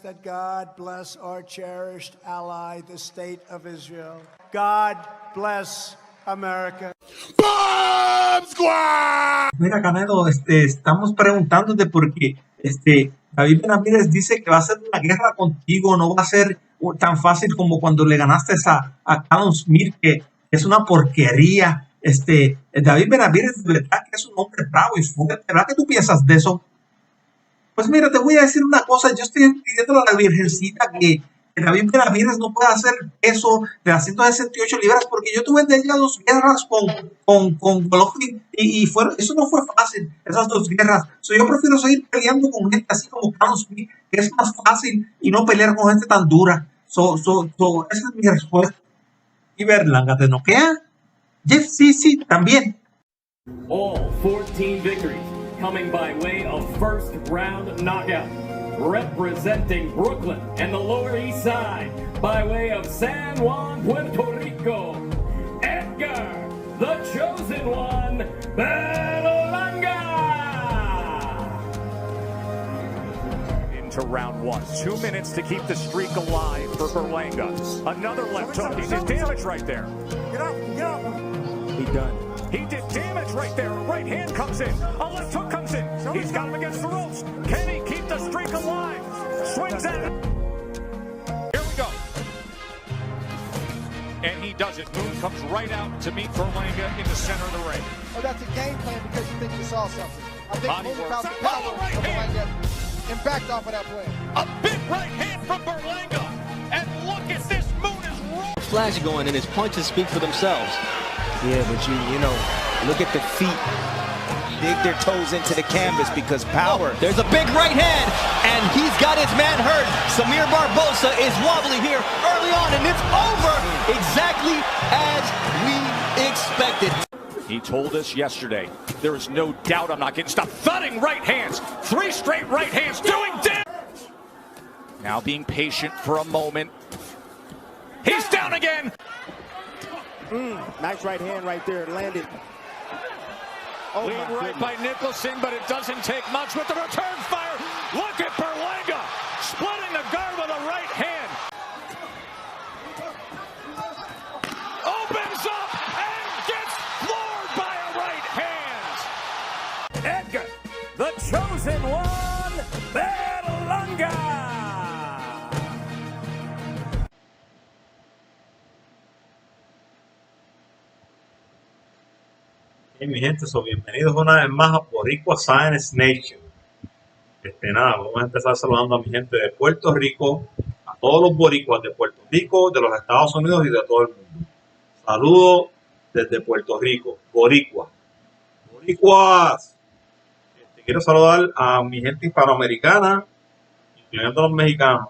That God bless our cherished ally, the state of Israel. God bless America. Bomb Squad. Mira, Canelo, estamos preguntándote porque David Benavides dice que va a ser una guerra contigo, no va a ser tan fácil como cuando le ganaste a Callum Smith, que es una porquería. David Benavides, de verdad que es un hombre bravo y fuerte. ¿Verdad que tú piensas de eso? Pues mira, te voy a decir una cosa, yo estoy pidiendo a la Virgencita que David Benavides no pueda hacer eso de las 168 libras, porque yo tuve ya 2 guerras con Golovkin y eso no fue fácil, esas 2 guerras. Yo prefiero seguir peleando con gente así como Carlos Smith, que es más fácil, y no pelear con gente tan dura. Esa es mi respuesta. Y Berlanga te noquea. Jeff, sí, también. All 14 victories coming by way of first round knockout. Representing Brooklyn and the Lower East Side by way of San Juan, Puerto Rico, Edgar, the Chosen One, Berlanga! Into round 1. 2 minutes to keep the streak alive for Berlanga. Another left hook. He did damage right there. Get up. He done. He did damage right there. A right hand comes in. A left hook comes in. He's got him against the ropes. Can he keep the streak alive? Swings at it. Here we go. And he does it. Moon comes right out to meet Berlanga in the center of the ring. Oh, that's a game plan because you think you saw something. I think Body Moon work. found the power Right of hand. Berlanga and backed off of that plan. A big right hand from Berlanga. And look at this. Moon is rolling. Flash going and his punches speak for themselves. Yeah, but you know, look at the feet. Dig their toes into the canvas because power. There's a big right hand, and he's got his man hurt. Samir Barbosa is wobbly here early on, and it's over exactly as we expected. He told us yesterday, there is no doubt I'm not getting stopped. Thudding right hands. 3 straight right hands doing damage. Now being patient for a moment. He's down again. Nice right hand right there. Landed. Oh, Lead right by Nicholson, but it doesn't take much with the return fire. Look at Berlanga splitting the guard with a right hand. Opens up and gets floored by a right hand. Edgar, the Chosen One, Berlanga. Hey, mi gente, bienvenidos una vez más a Boricua Science Nation. Nada, vamos a empezar saludando a mi gente de Puerto Rico, a todos los boricuas de Puerto Rico, de los Estados Unidos y de todo el mundo. Saludos desde Puerto Rico, Boricua. Boricuas. Quiero saludar a mi gente hispanoamericana, incluyendo a los mexicanos.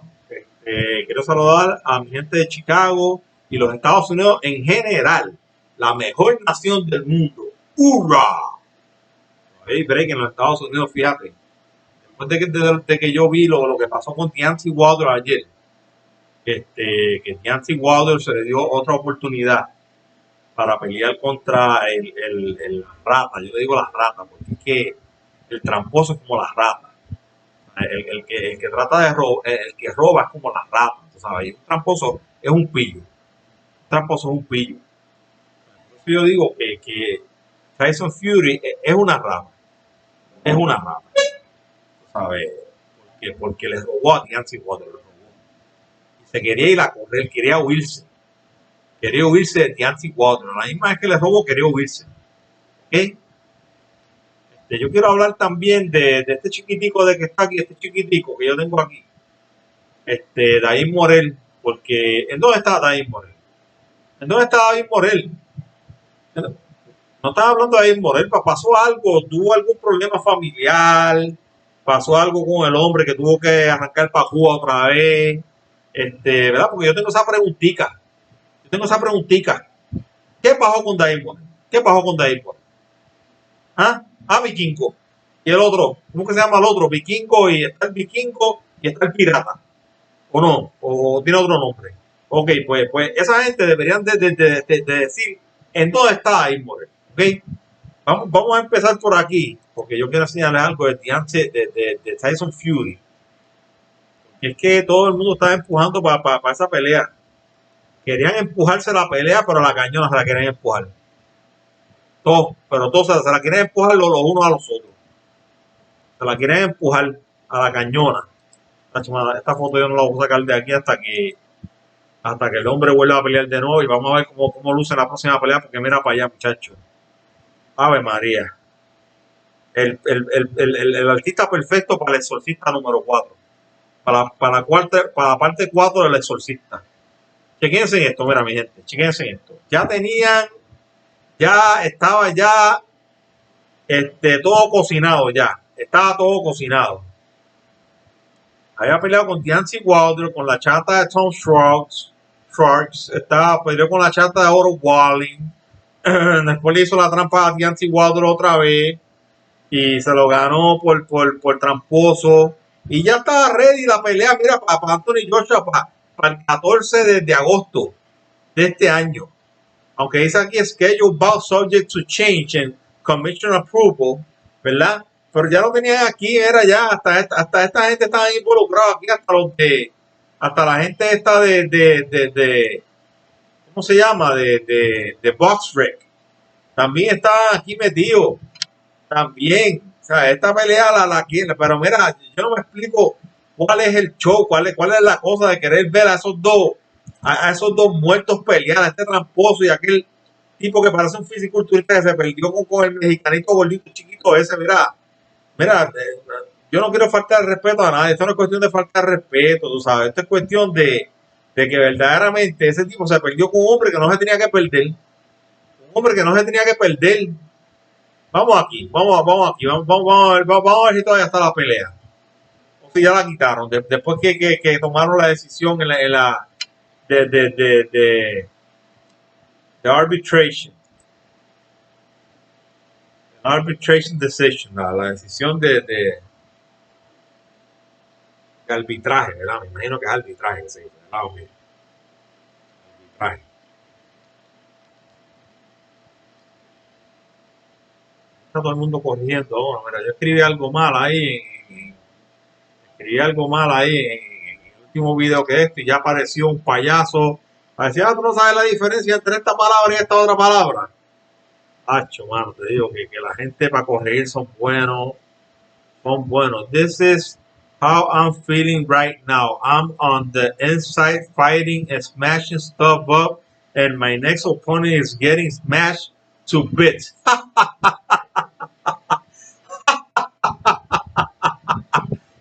Quiero saludar a mi gente de Chicago y los Estados Unidos en general, la mejor nación del mundo. ¡Hurra! Hey, break en los Estados Unidos, fíjate. Después de que yo vi lo que pasó con Deontay Wilder ayer, que Deontay Wilder se le dio otra oportunidad para pelear contra el rata. Yo le digo la rata porque es que el tramposo es como la rata. El que trata de robar, el que roba es como la rata. ¿Sabes? Y un tramposo es un pillo. Un tramposo es un pillo. Entonces yo digo que Tyson Fury es una rata. Es una rata. ¿Sabes? Porque le robó a Deontay Wilder. Se quería ir a correr, quería huirse. Quería huirse de Deontay Wilder. La misma vez que le robó, quería huirse. ¿Ok? Yo quiero hablar también de este chiquitico de que está aquí, este chiquitico que yo tengo aquí. David Morel. Porque, ¿en dónde está David Morel? ¿En dónde está David Morel? No estaba hablando de David Morel, pasó algo, tuvo algún problema familiar, pasó algo con el hombre que tuvo que arrancar para Cuba otra vez, ¿verdad? Porque yo tengo esa preguntica. ¿Qué pasó con David Morel? ¿Ah? Vikingo. Y el otro, ¿cómo que se llama el otro? Vikingo, y está el Vikingo y está el pirata. ¿O no? ¿O tiene otro nombre? Ok, pues esa gente deberían de decir en dónde está Immortal. Ok, vamos a empezar por aquí, porque yo quiero enseñarles algo de Tyson Fury. Y es que todo el mundo estaba empujando para esa pelea. Querían empujarse la pelea, pero la cañona se la querían empujar. Todos se la quieren empujar los unos a los otros. Se la quieren empujar a la cañona. Esta foto yo no la voy a sacar de aquí hasta que el hombre vuelva a pelear de nuevo y vamos a ver cómo luce la próxima pelea, porque mira para allá, muchachos. Ave María. El artista perfecto para el exorcista número 4. Para la parte 4 del exorcista. Chequense esto, mira mi gente, chequense esto. Estaba todo cocinado ya. Estaba todo cocinado. Había peleado con Deontay Wilder, con la chata de Tom Sharks. Peleó con la chata de Oro Walling. Después le hizo la trampa a Deontay Wilder otra vez. Y se lo ganó por tramposo. Y ya estaba ready la pelea, mira, para Anthony Joshua para el 14 de agosto de este año. Aunque dice aquí schedule bout subject to change and commission approval, ¿verdad? Pero ya lo tenían aquí, era ya, hasta esta gente estaba involucrada aquí, hasta la gente esta de ¿cómo se llama? De BoxRec. También estaban aquí metidos. También. O sea, esta pelea la quiere, pero mira, yo no me explico cuál es el show, cuál es la cosa de querer ver a esos dos muertos pelear, a este tramposo y aquel tipo que parece un fisiculturista que se perdió con el mexicanito gordito chiquito ese, mira, yo no quiero faltar el respeto a nadie, esto no es cuestión de faltar respeto, tú sabes, esto es cuestión de que verdaderamente ese tipo se perdió con un hombre que no se tenía que perder, Vamos aquí, vamos a ver si todavía está la pelea. O si ya la quitaron, después que tomaron la decisión en la de arbitration. Arbitration decision, la decisión de arbitraje, ¿verdad? Me imagino que es arbitraje que se dice, ¿verdad? Arbitraje. Está todo el mundo corriendo. Oh, mira, yo escribí algo mal ahí en el último video que y ya apareció un payaso. Parecía, tú no sabes la diferencia entre esta palabra y esta otra palabra. Hacho, mano, te digo que la gente para corregir son buenos. This is how I'm feeling right now. I'm on the inside fighting and smashing stuff up, and my next opponent is getting smashed to bits.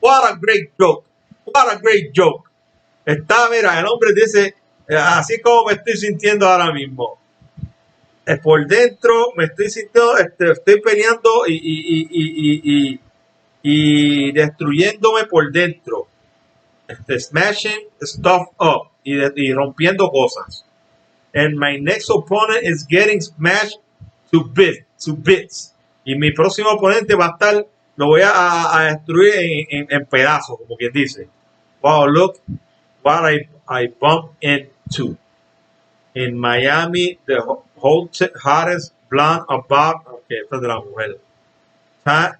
What a great joke. Mira, el hombre dice, así como me estoy sintiendo ahora mismo. Por dentro me estoy sintiendo, estoy peleando y destruyéndome por dentro. Smashing stuff up y rompiendo cosas. And my next opponent is getting smashed to bits. Y mi próximo oponente va a estar, lo voy a destruir en pedazos, como quien dice. Wow, look what I bumped into. In Miami, the hottest blonde about. Okay, esta es de la mujer.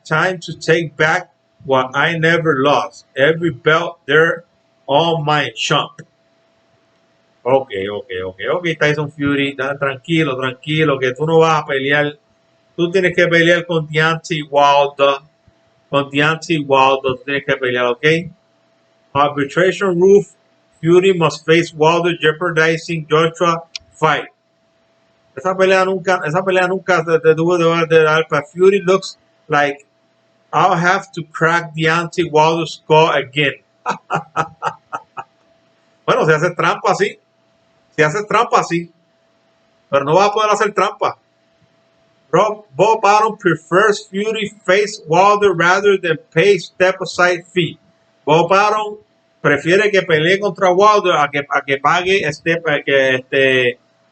Time to take back what I never lost. Every belt there, all mine, chump. Ok, Tyson Fury, tranquilo, que tú no vas a pelear. Tú tienes que pelear con Deontay Wilder. Tú tienes que pelear, ok? Arbitration rule, Fury must face Wilder, jeopardizing Joshua fight. Esa pelea nunca te tuvo de dar. But Fury looks like I'll have to crack Deontay Wilder's skull again. Bueno, se hace trampa así. Pero no va a poder hacer trampa. Bob Bottom prefers Fury face Wilder rather than pay step aside fee. Bob Bottom prefiere que pelee contra Wilder a que pague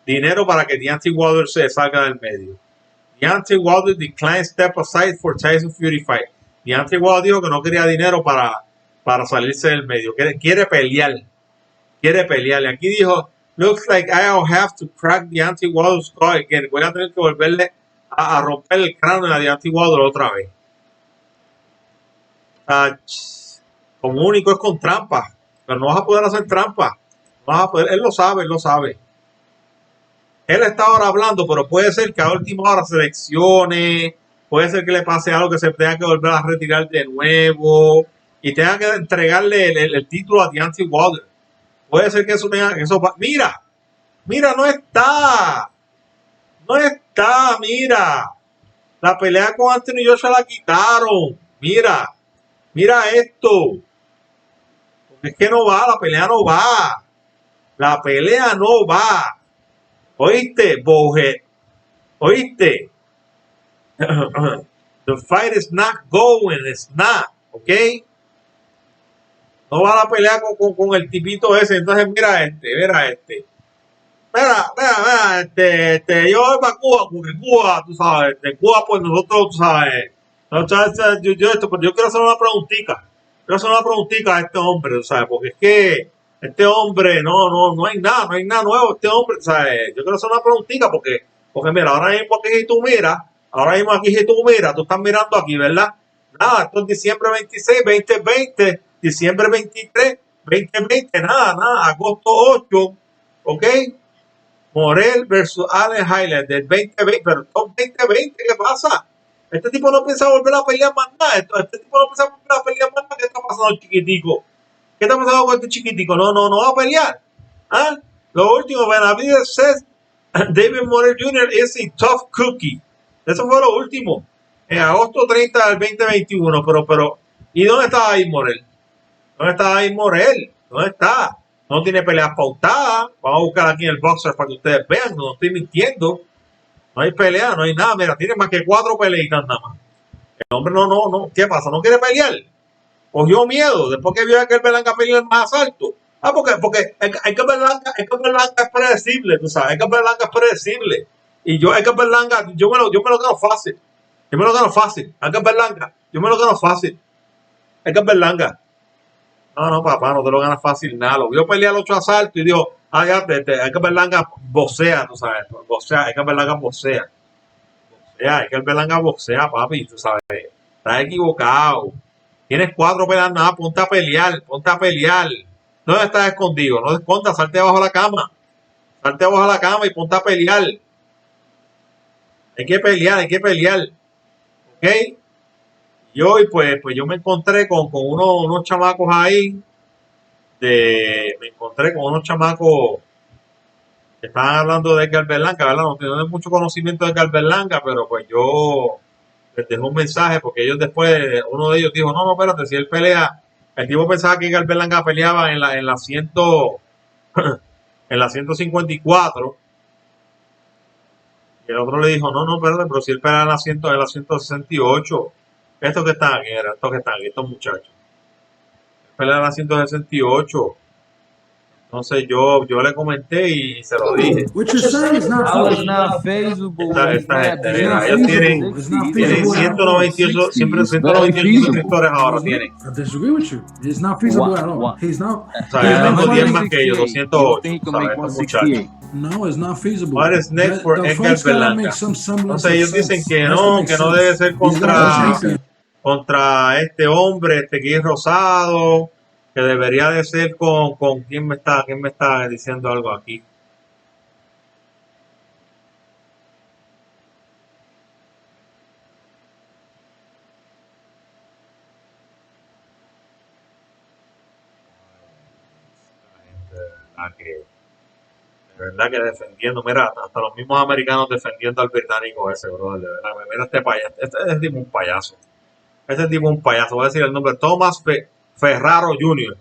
dinero para que Deontay Wilder se salga del medio. Deontay Wilder declined step aside for Tyson Fury fight. Deontay Wilder dijo que no quería dinero para salirse del medio. Quiere pelear. quiere pelear. Y aquí dijo, looks like I'll have to crack Deontay Wilder's skull again. Voy a tener que volverle a romper el cráneo a Deontay Wilder otra vez. Como único es con trampa, pero no vas a poder hacer trampa. No vas a poder, él lo sabe, él lo sabe. Él está ahora hablando, pero puede ser que a última hora seleccione, puede ser que le pase algo que se tenga que volver a retirar de nuevo y tenga que entregarle el título a Deontay Wilder. Puede ser que eso tenga, mira, no está, mira, la pelea con Anthony Joshua la quitaron, mira esto, porque es que no va, la pelea no va, oíste, Bowhead, oíste, the fight is not going, it's not, ok. No va a la pelea con el tipito ese. Entonces, mira este. Mira, yo voy para Cuba, porque Cuba, tú sabes, de Cuba, pues nosotros, tú sabes, yo quiero hacer una preguntita. A este hombre, tú sabes, porque es que este hombre, no hay nada nuevo, este hombre, tú sabes. Yo quiero hacer una preguntita, porque mira, ahora mismo aquí si tú miras, tú estás mirando aquí, ¿verdad? Nada, esto es diciembre 26, 2020. Diciembre 23, 2020, nada, agosto 8, ¿ok? Morel versus Allen Highland del 2020, pero top 2020, ¿qué pasa? Este tipo no piensa volver a pelear más nada, ¿qué está pasando, chiquitico? ¿Qué está pasando con este chiquitico? No va a pelear, ¿ah? Lo último, Benavides says David Morel Jr. is a tough cookie, eso fue lo último, en agosto 30 del 2021, pero, ¿y dónde está ahí Morel? ¿Dónde está ahí Morel? ¿Dónde está? No tiene peleas pautadas. Vamos a buscar aquí en el boxer para que ustedes vean. No estoy mintiendo. No hay pelea, no hay nada. Mira, tiene más que 4 peleitas nada más. El hombre no. ¿Qué pasa? ¿No quiere pelear? Cogió miedo. Después que vio a Edgar Berlanga pelear más asalto. Porque Edgar Berlanga es predecible, tú sabes. Edgar Berlanga es predecible. Y Edgar Berlanga, yo me lo gano fácil. Edgar Berlanga, yo me lo gano fácil. Edgar Berlanga. No, papá, no te lo ganas fácil nada. Lo vio pelear 8 asaltos y dijo, ya, Edgar Berlanga boxea, tú sabes. Edgar Berlanga boxea, papi, tú sabes. Estás equivocado. Tienes 4 peleas nada, ponte a pelear. ¿Dónde estás escondido? No te escondas, salte abajo de la cama. Y ponte a pelear. Hay que pelear. ¿Ok? Y hoy, pues yo me encontré con unos chamacos ahí. Me encontré con unos chamacos que estaban hablando de Edgar Berlanga, ¿verdad? No tienen mucho conocimiento de Edgar Berlanga, pero pues yo les dejé un mensaje porque ellos después, uno de ellos dijo, no, espérate, si él pelea, el tipo pensaba que Edgar Berlanga peleaba en la 154. Y el otro le dijo, no, espérate, pero si él pelea en la 168. Estos que están aquí, estos muchachos. Pelea en la 168. Entonces yo le comenté y se lo dije. Esta gente, mira, ellos tienen 198, siempre 198 suscriptores ahora tienen. O sea, yo tengo 10 más que ellos, 208. ¿Sabes? Estos muchachos. No, it's not feasible. What is next for Edgar Berlanga? Entonces ellos dicen que no debe ser contra este hombre, Gui Rosado, que debería de ser con ¿quién me está diciendo algo aquí? De verdad que defendiendo, mira, hasta los mismos americanos defendiendo al británico ese, bro, de verdad, mira este payaso, este tipo un payaso. Voy a decir el nombre, Thomas Ferraro Jr.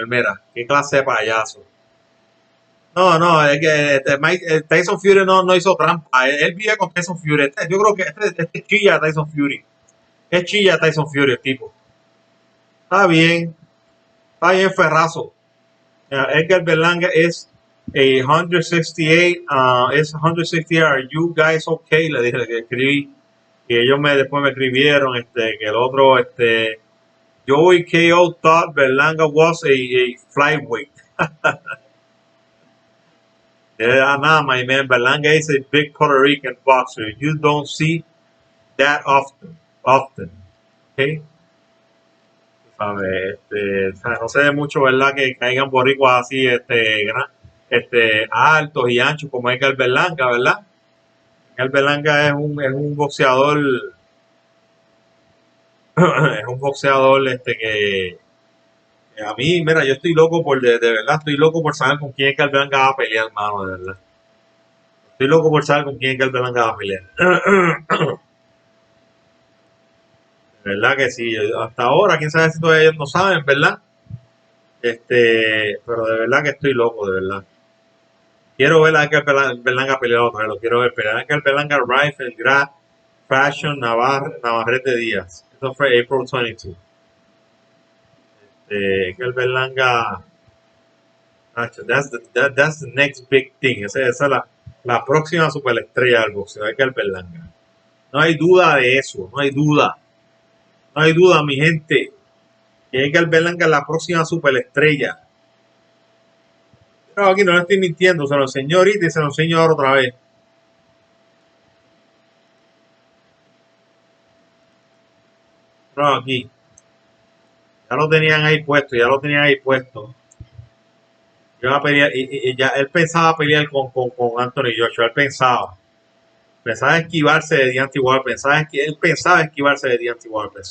Mira, qué clase de payaso. No, es que Tyson Fury no hizo trampa. Él vive con Tyson Fury. Yo creo que este chilla Tyson Fury. Es chilla Tyson Fury el tipo. Está bien, Ferrazo. Edgar Berlanga es 168. Es 168. Are you guys okay? Le dije que escribí. Y ellos después me escribieron que el otro Joey K.O. thought Berlanga was a flyweight. Nah, my man, Berlanga is a big Puerto Rican boxer. You don't see that often. Okay. ¿Sabes? O sea, no se ve mucho, ¿verdad? Que caigan boricuas así, altos y anchos como Edgar Berlanga, ¿verdad? Edgar Berlanga es un boxeador, es un boxeador, que a mí, mira, yo estoy loco de verdad, estoy loco por saber con quién Edgar Berlanga va a pelear, hermano, de verdad. Estoy loco por saber con quién Edgar Berlanga va a pelear. De verdad que sí, hasta ahora, quién sabe si todavía ellos no saben, ¿verdad? Pero de verdad que estoy loco, de verdad. Quiero ver a Edgar Berlanga pelear otra vez, lo quiero ver pelear. Edgar Berlanga, Rifle, Graf, Fashion, Navarrete Díaz. Eso fue April 22. Edgar Berlanga, that's the next big thing. Esa es la próxima superestrella del boxeo, Edgar Berlanga. No hay duda de eso, no hay duda. No hay duda, mi gente, que Edgar Berlanga es la próxima superestrella. Pero aquí no le estoy mintiendo, se lo enseñó ahorita y se lo enseño ahora otra vez. Pero aquí, ya lo tenían ahí puesto, Iba a pelear, y ya él pensaba pelear con Anthony Joshua, él pensaba esquivarse de Deontay Wilder, él pensaba esquivarse de Deontay Wilder,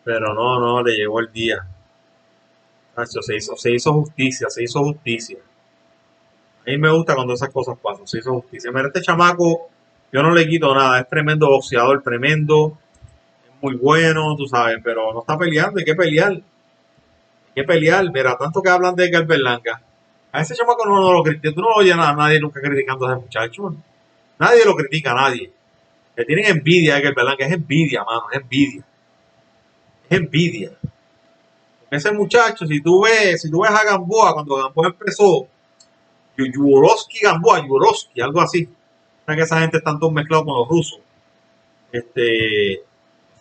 pero no, le llegó el día. Se hizo justicia. A mí me gusta cuando esas cosas pasan, se hizo justicia. Mira, este chamaco, yo no le quito nada, es tremendo boxeador, tremendo, es muy bueno, tú sabes, pero no está peleando, hay que pelear. Mira, tanto que hablan de Edgar Berlanga, a ese chamaco no lo critica, tú no oyes a nadie nunca criticando a ese muchacho, nadie lo critica, nadie. Le tienen envidia a Edgar Berlanga, es envidia, mano, es envidia. Ese muchacho, si tú ves a Gamboa, cuando Gamboa empezó, Yurovsky, algo así. O sea que esa gente están todos mezclados con los rusos. Este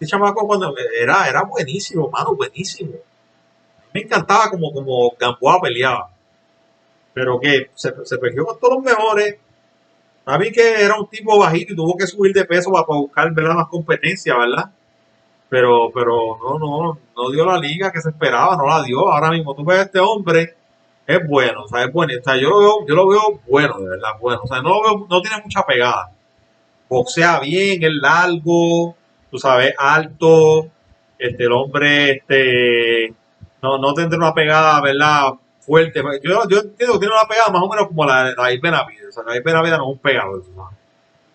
chamaco cuando era buenísimo, mano, buenísimo. Me encantaba como Gamboa peleaba. Pero que se peleó con todos los mejores. A mí que era un tipo bajito y tuvo que subir de peso para buscar, ¿verdad?, más competencia, ¿verdad? Pero no dio la liga que se esperaba, no la dio. Ahora mismo tú ves a este hombre, es bueno, o sea, es bueno. O sea, yo lo veo bueno, de verdad, bueno. O sea, no tiene mucha pegada. Boxea bien, es largo, tú sabes, alto. El hombre, no tendrá una pegada, ¿verdad?, fuerte. Yo entiendo que tiene una pegada más o menos como la de David Benavidez. O sea, David Benavidez no es un pegador, ¿sabes?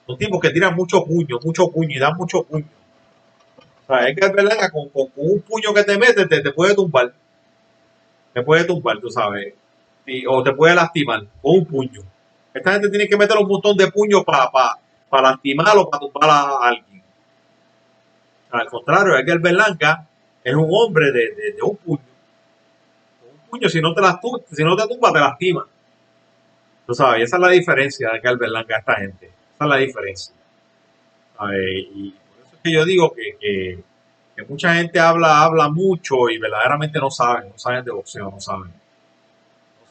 Son tipos que tiran mucho puño y dan mucho puño. O sea, es que es verdad que con un puño que te mete te puede tumbar. Tú sabes. O te puede lastimar con un puño. Esta gente tiene que meter un montón de puños para lastimar o para tumbar a alguien. O sea, al contrario, Edgar Berlanga es un hombre de un puño. Un puño, si no te tumba, te lastima. Tú sabes, y esa es la diferencia de Edgar Berlanga a esta gente. Esa es la diferencia. Y por eso es que yo digo que mucha gente habla mucho y verdaderamente no saben de boxeo, no saben.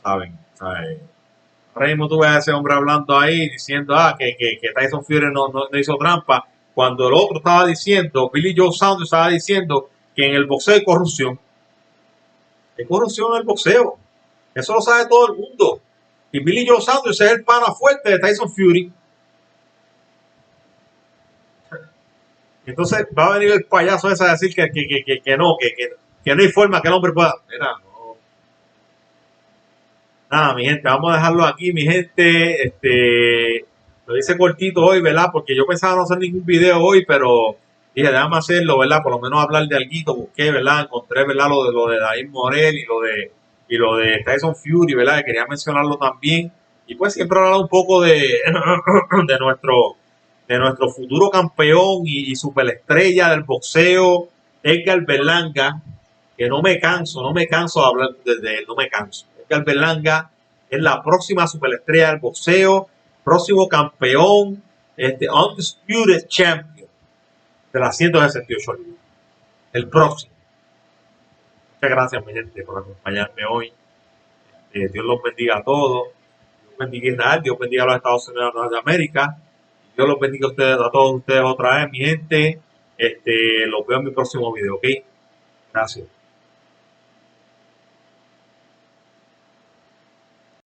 ¿Sabes? Ahora mismo tú ves a ese hombre hablando ahí diciendo que Tyson Fury no hizo trampa, cuando el otro estaba diciendo, Billy Joe Saunders estaba diciendo que en el boxeo hay corrupción. Hay corrupción en el boxeo. Eso lo sabe todo el mundo. Y Billy Joe Saunders es el pana fuerte de Tyson Fury. Entonces va a venir el payaso ese a decir que no hay forma que el hombre pueda. Mira, no. Nada, mi gente, vamos a dejarlo aquí, mi gente. Lo hice cortito hoy, ¿verdad? Porque yo pensaba no hacer ningún video hoy, pero dije, déjame hacerlo, ¿verdad? Por lo menos hablar de alguito, busqué, ¿verdad? Encontré, ¿verdad? Lo de David Morel y lo de Tyson Fury, ¿verdad? Que quería mencionarlo también. Y pues siempre hablar un poco de nuestro futuro campeón y superestrella del boxeo, Edgar Berlanga, que no me canso de hablar de él, no me canso. Edgar Berlanga es la próxima superestrella del boxeo, próximo campeón, undisputed champion de las 168 libras. El próximo. Muchas gracias, mi gente, por acompañarme hoy. Dios los bendiga a todos. Dios bendiga a Israel, Dios bendiga a los Estados Unidos de América. Dios los bendiga a ustedes, a todos ustedes otra vez, mi gente. Los veo en mi próximo video, ¿ok? Gracias.